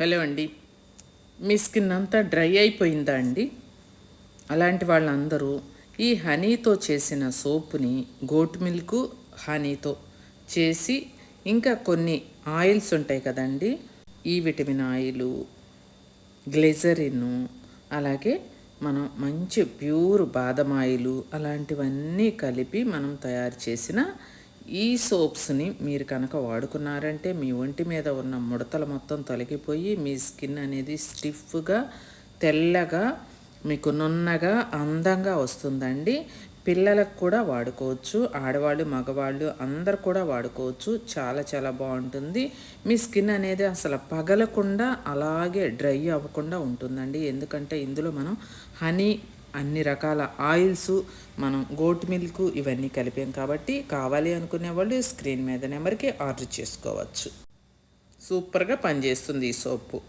Hello అండి. మీ skin అంతా dry అయిపోయిందా అండి? అలాంటి వాళ్ళందరూ ఈ హనీతో చేసిన సోప్ని గోట్ మిల్క్ హనీతో చేసి, ఇంకా కొన్ని ఆయిల్స్ ఉంటాయి కదండి, ఈ విటమిన్ ఆయిలు, గ్లిజరిన్, అలాగే మనం మంచి ప్యూర్ బాదం ఆయిలు అలాంటివన్నీ కలిపి మనం తయారు చేసిన ఈ సోప్స్ని మీరు కనుక వాడుకున్నారంటే మీ ఒంటి మీద ఉన్న ముడతలు మొత్తం తొలగిపోయి మీ స్కిన్ అనేది స్టిఫ్గా, తెల్లగా, మీకు నున్నగా, అందంగా వస్తుందండి. పిల్లలకు కూడా వాడుకోవచ్చు, ఆడవాళ్ళు మగవాళ్ళు అందరు కూడా వాడుకోవచ్చు. చాలా చాలా బాగుంటుంది. మీ స్కిన్ అనేది అసలు పగలకుండా అలాగే డ్రై అవ్వకుండా ఉంటుందండి. ఎందుకంటే ఇందులో మనం హనీ, అన్ని రకాల ఆయిల్స్, మనం గోట్ మిల్క్ ఇవన్నీ కలిపాం కాబట్టి కావాలి అనుకునే వాళ్ళు స్క్రీన్ మీద నెంబర్కి ఆర్డర్ చేసుకోవచ్చు. సూపర్గా పనిచేస్తుంది ఈ సోపు.